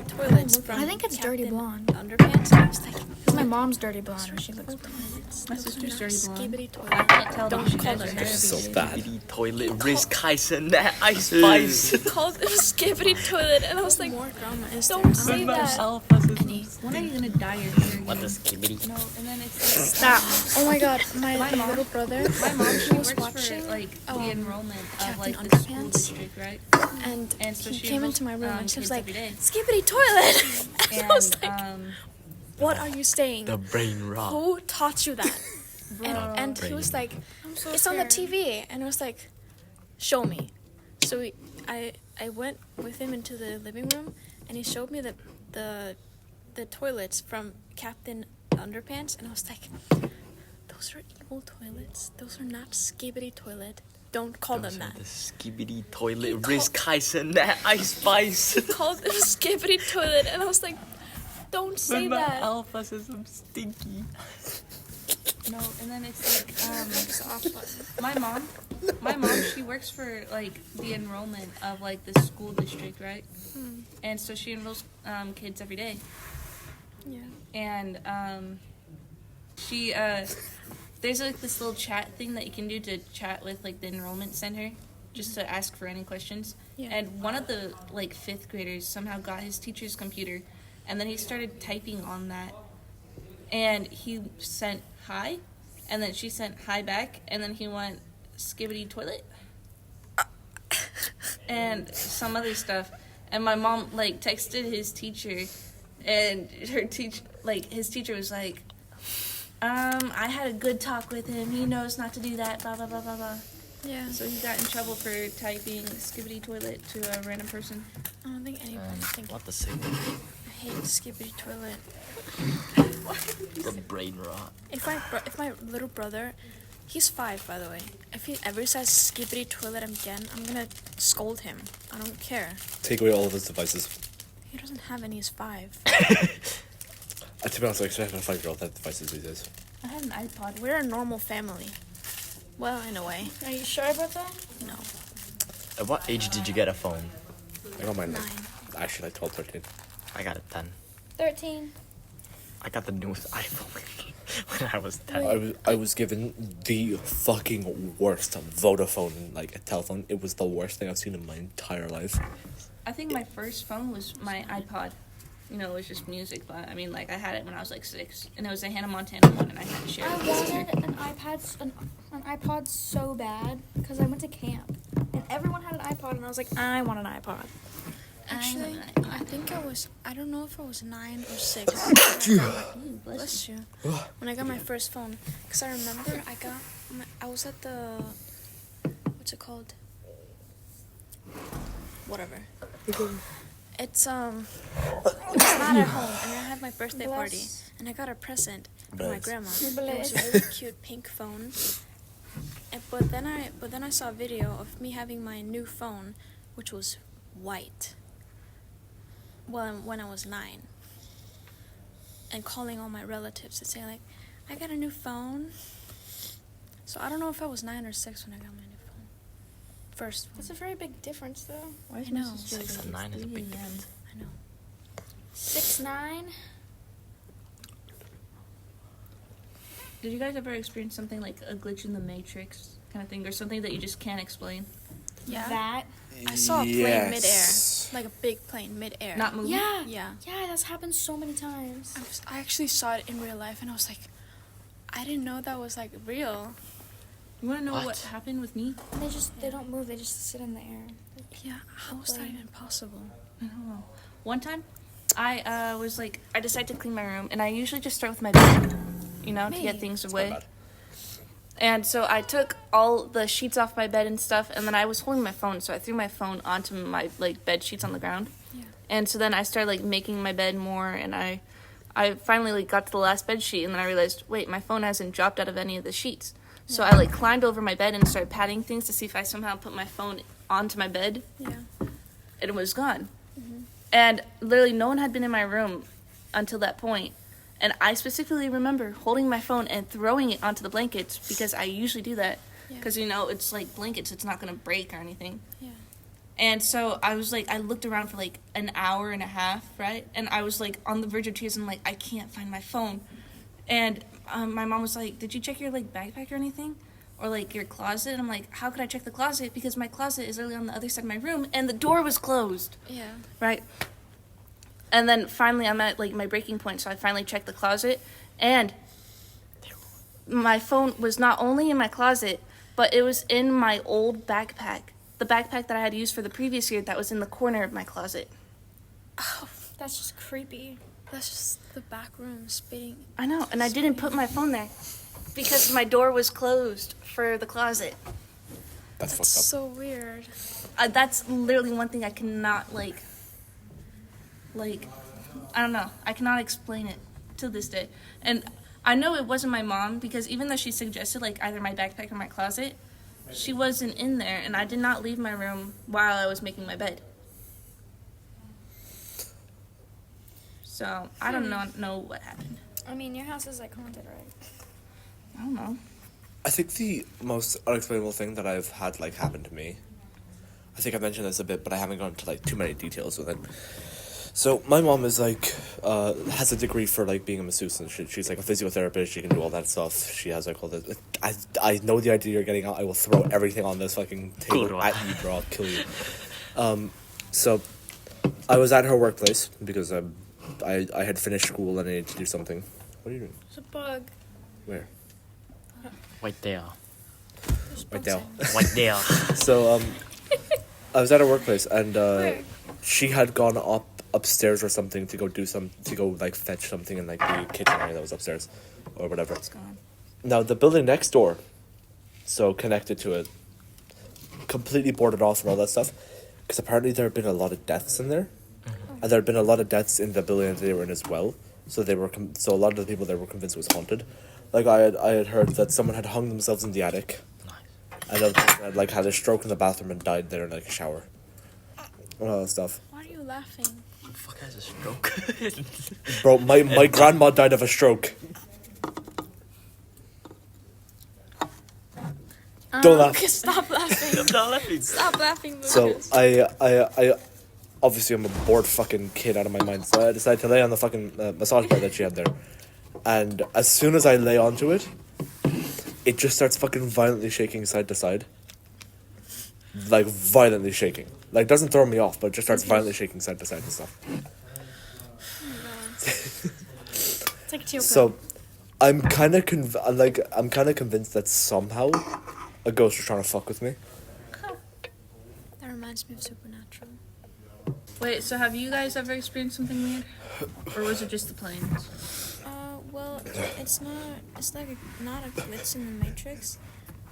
toilets from I think it's dirty Captain blonde. Underpants. And I was like, Because my mom's dirty blonde and she looks blonde. My sister's dirty blonde. skibbity I toilet. can't tell Don't because she call dyes them her hair It's every so day. bad. Skibbity toilet, wrist Kaisen, that ice spice. Called them skibbity toilet, and I was like, More drama is don't there. say that. When are you gonna dye your hair? What the skibbity? No, and then it's like, Stop. Oh my god, my My mom- little brother. my mom, she was works watching, for like the enrollment of Captain like the school Underpants. district, right? And so he she came enrolls, into my room and she was kids like, every day. skibbity toilet. And I was And like, what are you saying? The brain rot. Who taught you that? And he was like, so it's on the scared. TV. And I was like, show me. So I went with him into the living room, and he showed me the toilets from Captain Underpants, and I was like, those are evil toilets. Those are not skibbity toilet. Don't call them that. The skibbity toilet, wrist Kaisen, that ice spice. Called them skibbity toilet, and I was like, don't say My that. alpha says I'm stinky. No, and then it's like my mom, she works for like the enrollment of like the school district, right? And so she enrolls kids every day. Yeah. And she there's like this little chat thing that you can do to chat with like the enrollment center, just to ask for any questions. Yeah. And one of the like 5th graders somehow got his teacher's computer, and then he started typing on that, and he sent hi, and then she sent hi back, and then he went skibbity toilet and some other stuff. And my mom like texted his teacher, and his teacher was like, I had a good talk with him, he knows not to do that, blah blah blah blah blah. Yeah. So he got in trouble for typing skibbity toilet to a random person. I don't think anybody thinks What the sick? I hate skibbity toilet. The brain rot. If my little brother, he's 5 by the way. If he ever says skibbity toilet again, I'm gonna scold him. I don't care. Take away all of his devices. He doesn't have any. He's 5. To be honest, I expect a 5-year-old to have devices these days. I had an iPod. We're a normal family. Well, in a way. Are you sure about that? No. At what age did you get a phone? I got mine 9. actually like 12, 13. I got a 10. 13. I got the newest iPhone when I was 10. I was given the fucking worst Vodafone like telephone. It was the worst thing I've seen in my entire life. I think my first phone was my iPod. You know, it was just music, but I mean, like, I had it when I was like 6, and it was a Hannah Montana one, and I had to share it I with my sister. wanted an iPod so bad because I went to camp and everyone had an iPod and I was like, I want an iPod. Actually, I think I don't know if I was 9 or 6. Bless you. When I got my first phone. Because I remember I was at the, what's it called? Whatever. It's not at home, and I had my birthday party, and I got a present from my grandma. It was a really cute pink phone. But then I saw a video of me having my new phone, which was white. Well, when I was 9, and calling all my relatives to say like, I got a new phone. So I don't know if I was 9 or 6 when I got my new phone. First phone. That's a very big difference though. Why is I know. my sister 6 and 9 is a big difference. I know. 6, 9. Did you guys ever experience something like a glitch in the Matrix kind of thing, or something that you just can't explain? Yeah. That. I saw a plane midair, like a big plane midair. Not moving? Yeah. Yeah. Yeah, that's happened so many times. I actually saw it in real life, and I was like, I didn't know that was like real. You want to know what What? happened with me? And they don't move. They just sit in the air. Yeah. How is that plane. even possible? I don't know. One time, I was like, I decided to clean my room, and I usually just start with my bed, you know, to get Me. things Not away. bad. And so I took all the sheets off my bed and stuff, and then I was holding my phone, so I threw my phone onto my like bed sheets on the ground. Yeah. And so then I started like making my bed more, and I finally like got to the last bed sheet, and then I realized, wait, my phone hasn't dropped out of any of the sheets. So I like climbed over my bed and started patting things to see if I somehow put my phone onto my bed, Yeah. and it was gone. And literally no one had been in my room until that point. And I specifically remember holding my phone and throwing it onto the blankets, because I usually do that. because you know it's like blankets, it's not gonna break or anything. Yeah. And so I was like, I looked around for like an hour and a half, right? And I was like on the verge of tears, and like I can't find my phone. And my mom was like, "Did you check your like backpack or anything, or like your closet?" And I'm like, "How could I check the closet? Because my closet is literally on the other side of my room, and the door was closed." Yeah. Right. And then finally, I'm at like my breaking point, so I finally checked the closet, and my phone was not only in my closet, but it was in my old backpack. The backpack that I had used for the previous year that was in the corner of my closet. Oh, that's just creepy. That's just the back room spitting. I know, and I didn't put my phone there because my door was closed for the closet. That's fucked up. So weird. That's literally one thing I cannot, like, I don't know. I cannot explain it to this day. And I know it wasn't my mom because even though she suggested, like, either my backpack or my closet, she wasn't in there, and I did not leave my room while I was making my bed. So, I don't know what happened. I mean, your house is like haunted, right? I don't know. I think the most unexplainable thing that I've had like happen to me, I think I mentioned this a bit, but I haven't gone into like too many details with it. So my mom is like has a degree for like being a masseuse and shit. She's like a physiotherapist. She can do all that stuff. She has like all this. I know the idea you're getting at. I will throw everything on this fucking table at you, bro. I'll kill you. So I was at her workplace because I had finished school and I needed to do something. What are you doing? It's a bug. Where? Right there. Right there. Right there. So I was at her workplace and she had gone upstairs or something to go like fetch something in like the kitchen area that was upstairs or whatever. It's gone. Now the building next door, so connected to it, completely boarded off and all that stuff, because apparently there had been a lot of deaths in there, and there had been a lot of deaths in the building that they were in as well. So they were so a lot of the people there were convinced it was haunted. Like I had heard that someone had hung themselves in the attic, and then had like had a stroke in the bathroom and died there in like a shower, and all that stuff. Why are you laughing? Who the fuck has a stroke? Bro, my grandma died of a stroke. Don't laugh. Stop laughing. I'm not laughing. Stop laughing, Lucas. So I obviously I'm a bored fucking kid out of my mind, so I decided to lay on the fucking massage bar that she had there, and as soon as I lay onto it, it just starts fucking violently shaking side to side. Like violently shaking. Like doesn't throw me off, but it just starts violently shaking side to side and stuff. It's like a teal So I'm kind of convinced that somehow a ghost was trying to fuck with me. That reminds me of Supernatural. Wait, so have you guys ever experienced something weird? Or was it just the planes? Well, it's like not a glitch in the Matrix,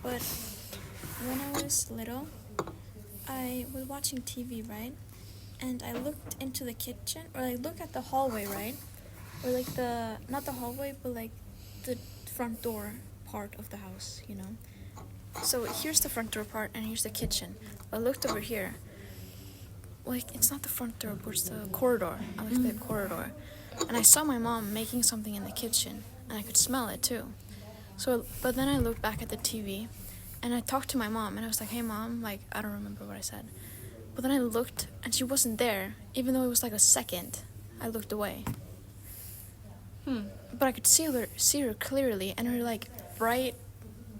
but when I was little, I was watching TV, right? And I looked into the kitchen, or I looked at the hallway, right? Or like not the hallway, but like the front door part of the house, you know? So here's the front door part, and here's the kitchen. I looked over here. Like, it's not the front door, but it's the corridor. I looked at the corridor. And I saw my mom making something in the kitchen, and I could smell it too. So, but then I looked back at the TV, and I talked to my mom, and I was like, "Hey, Mom," like, I don't remember what I said. But then I looked, and she wasn't there, even though it was like a second. I looked away. But I could see her clearly, and her like bright,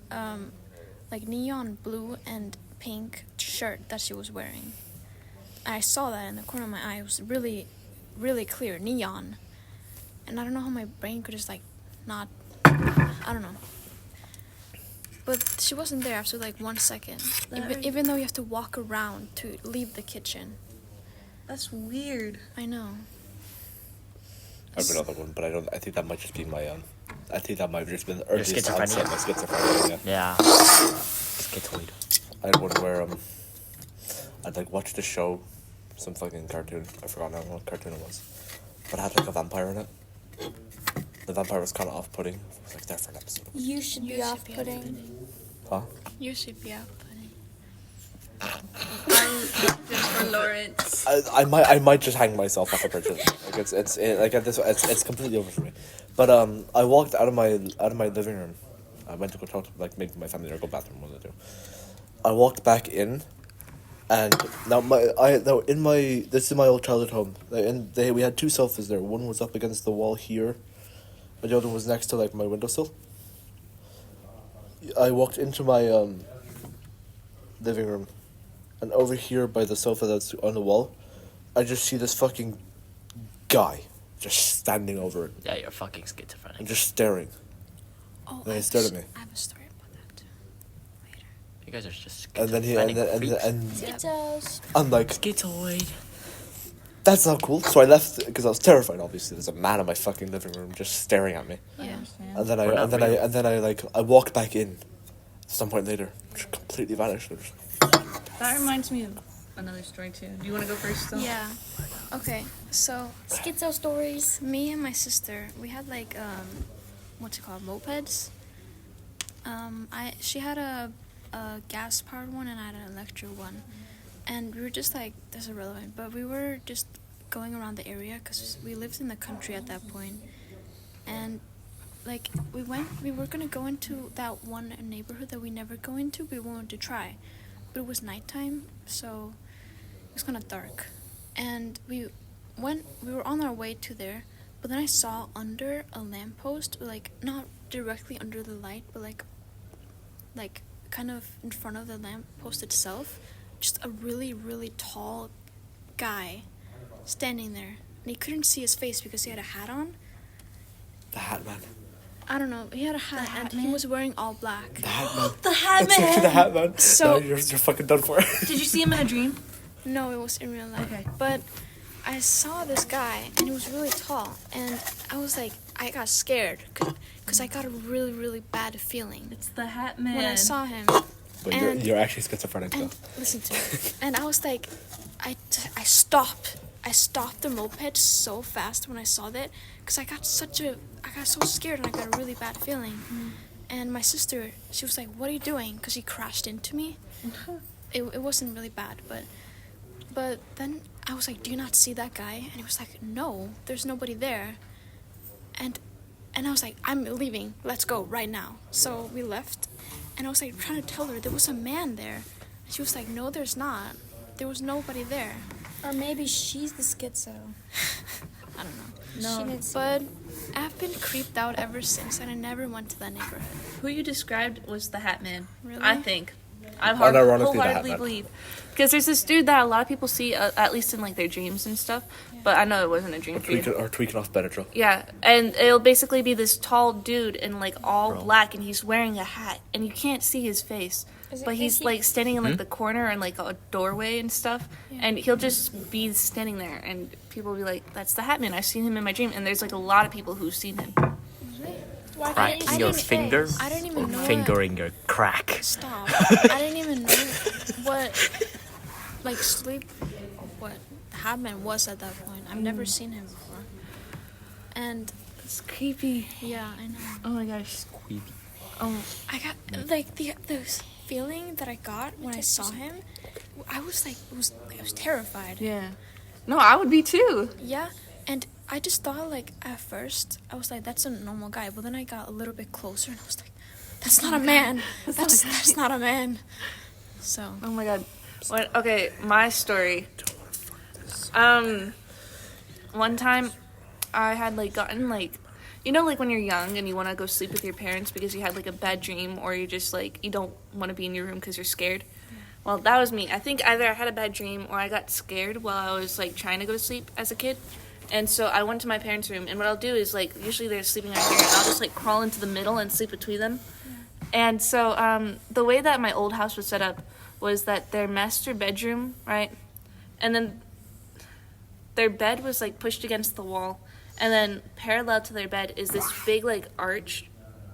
like neon blue and pink shirt that she was wearing. I saw that in the corner of my eye. It was really, really clear, neon. And I don't know how my brain could just like not, I don't know. But she wasn't there after like 1 second. Even though you have to walk around to leave the kitchen. That's weird. I know. I have another one, but I think that might just be my I think that might have just been the earliest schizophrenia. onset of my schizophrenia. Yeah. Schizoid. I had one where I'd like watch the show, some fucking cartoon. I forgot now what cartoon it was, but it had like a vampire in it. The vampire was kind of off-putting. I was like there for an episode. You should be off-putting. Huh? You should be off-putting. Jennifer Lawrence. I might just hang myself off a bridge. Like it's completely over for me. But I walked out of my living room, I went to go talk to, like, make my family there go bathroom, one of the two. I walked back in, and this is my old childhood home. We had 2 sofas there. One was up against the wall here, and the other one was next to, like, my windowsill. I walked into my living room, and over here by the sofa that's on the wall, I just see this fucking guy just standing over it Yeah, you're fucking schizophrenic. and just staring. Oh, And he stared at me. I have a story about that too. Later. You guys are just And then schizophrenic freaks. Schizzos. I'm like, Schizoid. that's not cool. So I left because I was terrified. Obviously, there's a man in my fucking living room just staring at me. Yeah. And then We're not real. I walked back in. At some point later, just completely vanished. I just- That reminds me of another story too. Do you want to go first? Still? Yeah. Okay. So Schizo stories. me and my sister, we had like what's it called, mopeds. She had a gas powered one and I had an electric one, and we were just like, that's irrelevant. But we were just going around the area because we lived in the country at that point, and like we were gonna go into that one neighborhood that we never go into. We wanted to try, but it was nighttime, so it was kind of dark, and we were on our way to there, but then I saw under a lamppost, like not directly under the light, but like kind of in front of the lamppost itself, just a really, really tall guy standing there, and you couldn't see his face because he had a hat on. The Hat Man. I don't know, he had a hat, and he was wearing all black. The Hat Man. The Hat It's actually the Hat Man. So- No, you're fucking done for. Did you see him in a dream? No, it was in real life. Okay. But I saw this guy, and he was really tall, and I was like, I got scared because I got a really, really bad feeling It's the Hat Man. when I saw him. But And- you're actually schizophrenic though. And listen to me. And I was like, I stopped. I stopped the moped so fast when I saw that because I got so scared and I got a really bad feeling. And my sister, she was like, "What are you doing?" Because he crashed into me. It wasn't really bad, but then I was like, "Do you not see that guy?" And he was like, "No, there's nobody there." And I was like, "I'm leaving. Let's go right now." So we left, and I was like trying to tell her there was a man there. She was like, "No, there's not. There was nobody there." Or maybe she's the schizo. I don't know. No. She didn't see But I've been creeped out ever since, and I never went to that neighborhood. Who you described was the Hat Man. Really? I think. I Unironically, the wholeheartedly Hat Man. believe. Because there's this dude that a lot of people see, at least in like their dreams and stuff. But I know it wasn't a dream for you. Tweaking off Benadryl. Yeah, and it'll basically be this tall dude in like all black, and he's wearing a hat, and you can't see his face. But he's like standing in like the corner and like a doorway and stuff, and he'll just be standing there, and people will be like, "That's the Hat Man. I've seen him in my dream." And there's like a lot of people who've seen him. Cracking your finger I didn't or even know. fingering your crack. Stop. I didn't even know what, like, what the Hat Man was at that point. I've never seen him before. And, It's creepy. yeah, I know. Oh my gosh. Creepy. I got, like, the feeling that I got when I saw him, I was, like, I was terrified. Yeah. No, I would be too. Yeah, and I just thought, like, at first, I was like, that's a normal guy. But then I got a little bit closer, and I was like, that's not a man. That's not a man. So, Oh my god. What? Okay, my story. One time, I had like gotten like, you know, like when you're young and you want to go sleep with your parents because you had like a bad dream, or you just like you don't want to be in your room because you're scared. Well, that was me. I think either I had a bad dream or I got scared while I was like trying to go to sleep as a kid. And so I went to my parents' room, and what I'll do is like usually they're sleeping right here, and I'll just like crawl into the middle and sleep between them. And so the way that my old house was set up was that their master bedroom, right? And then their bed was like pushed against the wall, and then parallel to their bed is this big like arch,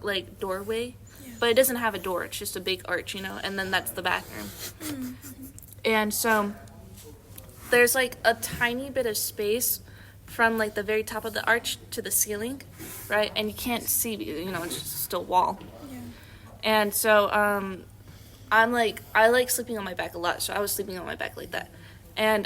like doorway, but it doesn't have a door. It's just a big arch, you know. And then that's the bathroom. And so there's like a tiny bit of space from like the very top of the arch to the ceiling, right? And you can't see, you know, it's just a wall. And so I like sleeping on my back a lot, so I was sleeping on my back like that. And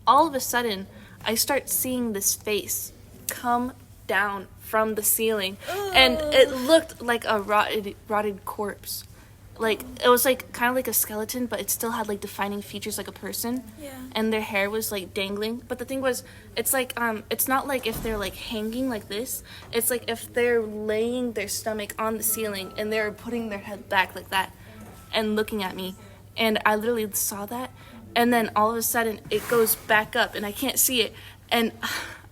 all of a sudden, I start seeing this face come down from the ceiling, and it looked like a rotted corpse. Like, it was, like, kind of like a skeleton, but it still had, like, defining features like a person. Yeah. And their hair was, like, dangling. But the thing was, it's, like, it's not like if they're, like, hanging like this. It's, like, if they're laying their stomach on the ceiling and they're putting their head back like that and looking at me. And I literally saw that. And then all of a sudden, it goes back up, and I can't see it. And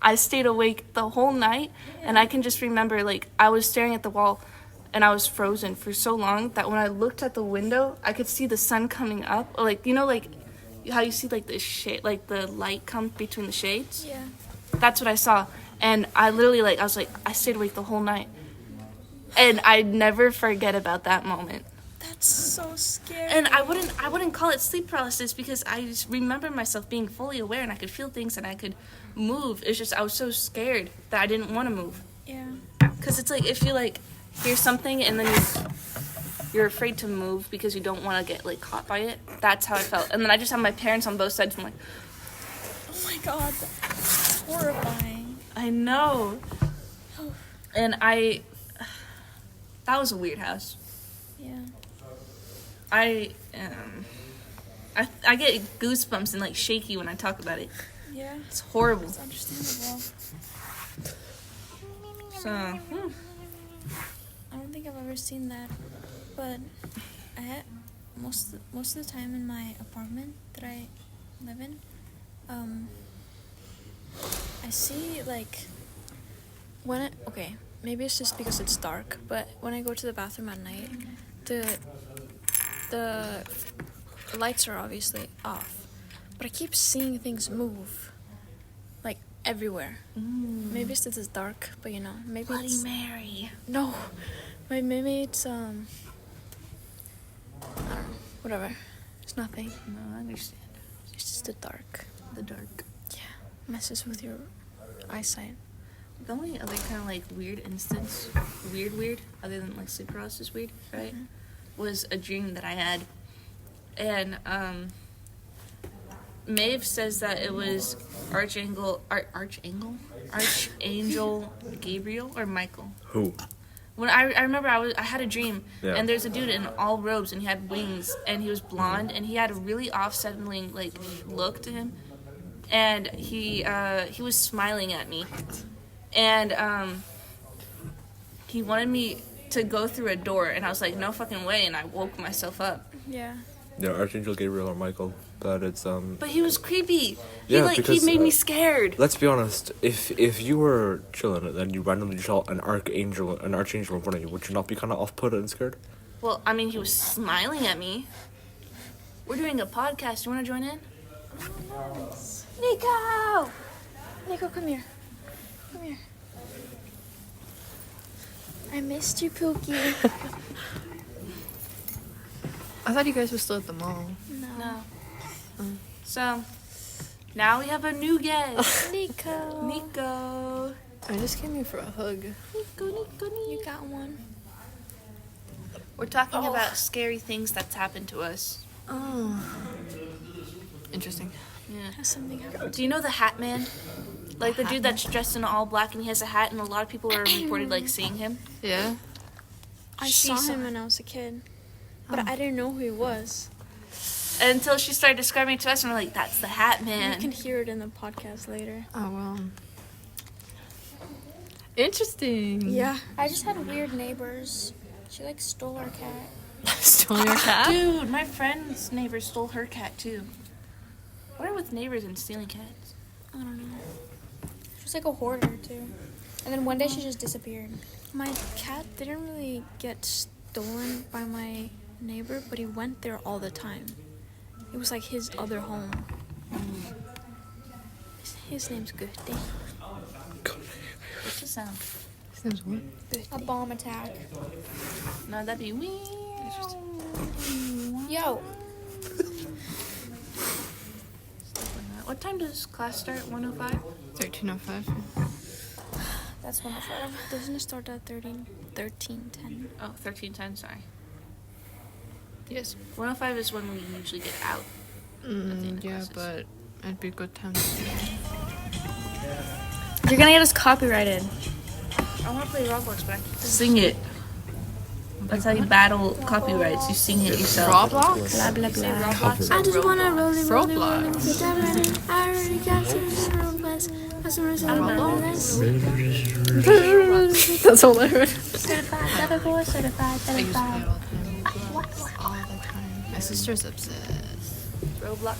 I stayed awake the whole night, and I can just remember, like, I was staring at the wall, and I was frozen for so long that when I looked at the window, I could see the sun coming up. Or, like, you know, like, how you see, like, the shade, like, the light come between the shades? Yeah. That's what I saw. And I literally, like, I was like, I stayed awake the whole night. And I'd never forget about that moment. That's so scary. And I wouldn't call it sleep paralysis because I just remember myself being fully aware and I could feel things and I could move. It's just I was so scared that I didn't want to move. Yeah. Because it's like if you like hear something and then you're afraid to move because you don't want to get like caught by it. That's how I felt. And then I just have my parents on both sides and I'm like, Oh my god, that's horrifying. I know. And that was a weird house. Yeah. I get goosebumps and like shaky when I talk about it. Yeah. It's horrible. It's understandable. So, I don't think I've ever seen that, but I had most of the time in my apartment that I live in, I see like maybe it's just because it's dark, but when I go to the bathroom at night, the lights are obviously off, but I keep seeing things move, like everywhere. Maybe it's just it's dark, but you know, maybe Bloody it's Mary. no, maybe it's I don't know, whatever. It's nothing. No, I understand. It's just the dark. The dark. Yeah, messes with your eyesight. The only other kind of like weird instance, weird, other than like sleep paralysis weird, right, was a dream that I had. And Maeve says that it was Archangel Gabriel or Michael. Who? When I remember I had a dream, Yeah. and there's a dude in all robes, and he had wings, and he was blonde, and he had a really off-settling like look to him, and he was smiling at me, and he wanted me to go through a door, and I was like, no fucking way, and I woke myself up. Yeah. Yeah, Archangel Gabriel or Michael, but it's But he was creepy. Yeah, he because, made me scared. Let's be honest. If you were chilling and then you randomly saw an archangel in front of you, would you not be kind of off-put and scared? Well, I mean, he was smiling at me. We're doing a podcast. You want to join in? Nico, come here. Come here. I missed you, Pookie. I thought you guys were still at the mall. No. So, now we have a new guest. Nico. Nico. I just came here for a hug. Nico. You got one. We're talking about scary things that's happened to us. Oh. Interesting. Yeah. Has something happened? Do you know the Hat Man? Like the dude that's dressed in all black and he has a hat, and a lot of people are reported like seeing him. Yeah? I She saw saw- him when I was a kid, but I didn't know who he was. Until she started describing it to us, and we're like, "That's the Hat You Man." can hear it in the podcast later. Oh, well. Interesting. Yeah. I just had weird neighbors. She like stole our cat. Stole your cat? Dude, my friend's neighbor stole her cat too. What are with neighbors and stealing cats? I don't know. She was like a hoarder too. And then one day she just disappeared. My cat didn't really get stolen by my neighbor, but he went there all the time. It was like his other home. His name's Gusti. What's the sound? His name's what? A bomb attack. No, that'd be wee. Yo. What time does class start? 1:05? 1305. That's 105. Doesn't it start at 13:10? Oh, 13:10. Sorry. Yes. 1:05 is when we usually get out. Yeah, but it'd be a good time. You're gonna get us copyrighted. I want to play Roblox, but I can't sing it. That's how you battle copyrights. You sing it yourself. Roblox? Blah blah blah. Cover. I just wanna roll it. Roblox. I already got some Roblox. Customers are less. That's all I heard. Certified, level 4, certified, I used to play certified. it all the time. All the time. My sister's obsessed. Roblox.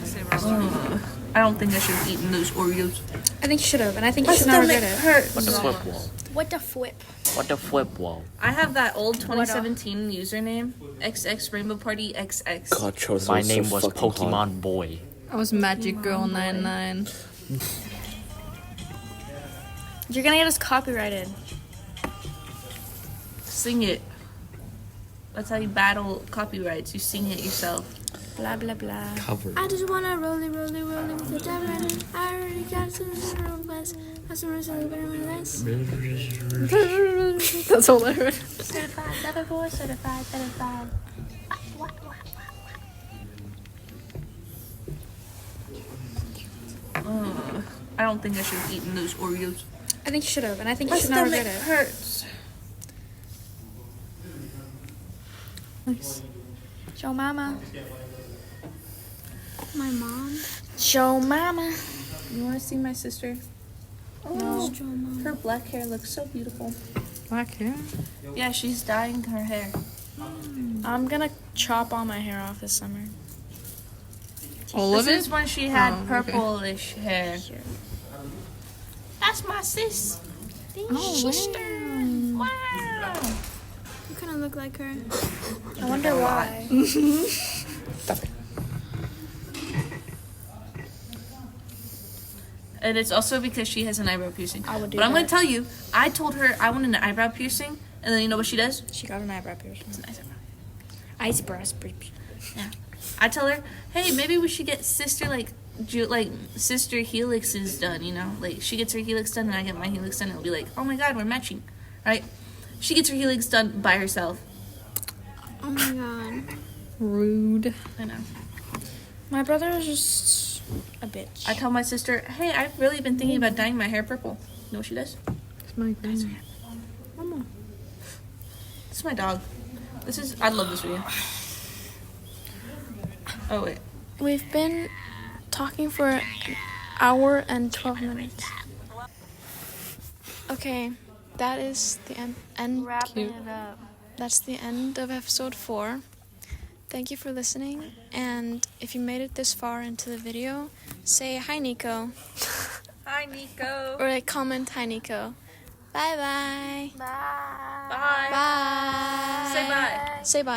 Say Roblox. I don't think I should have eaten those Oreos. I think you should have, and I think you My should not stomach regret it. hurts. What the flip wall? What the flip? What the flip wall? I have that old 2017 username, XX Rainbow Party XX. God, Charles, My so name was fucking hot. Pokemon Boy. I was Magic Girl 99. You're gonna get us copyrighted. Sing it. That's how you battle copyrights. You sing it yourself. Blah blah blah. Cover. I just wanna roll it with the diamond. I already got some Roblox. Customers are less. That's all I heard. Certified, level 4, certified, certified. I don't think I should have eaten those Oreos. I think you should have, and I think you My should not stomach regret it. hurts. Nice. Show mama. My mom. Show mama. You want to see my sister? No. Show mom. Her black hair looks so beautiful. Black hair? Yeah, she's dyeing her hair. I'm gonna chop all my hair off this summer. All This of is it? when she had Oh, okay. purplish hair. That's my sis. Oh, wow. Wow. You kind of look like her. I wonder why. Nothing. And it's also because she has an eyebrow piercing. I would do But I'm going that. to tell you, I told her I wanted an eyebrow piercing, and then you know what she does? She got an eyebrow piercing. It's an eyebrow. Eyebrows. I tell her, hey, maybe we should get sister sister helixes done. You know, like she gets her helix done and I get my helix done. It'll be like, oh my god, we're matching, right? She gets her helix done by herself. Oh my god. Rude. I know. My brother is just a bitch. I tell my sister, hey, I've really been thinking about dyeing my hair purple. You know what she does? It's my grandma. Mama. This is my dog. I love this video. Oh wait. We've been talking for an hour and 12 minutes. Okay, that is the end. Cute. That's the end of episode 4. Thank you for listening, and if you made it this far into the video, say hi Nico, Hi, Nico. or like comment hi Nico. Bye bye. Bye. Bye. Say bye. Say bye.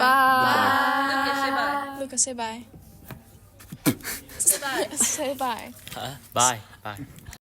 Lucas, say bye. Lucas, say bye. Say bye. Say bye. Bye. Bye.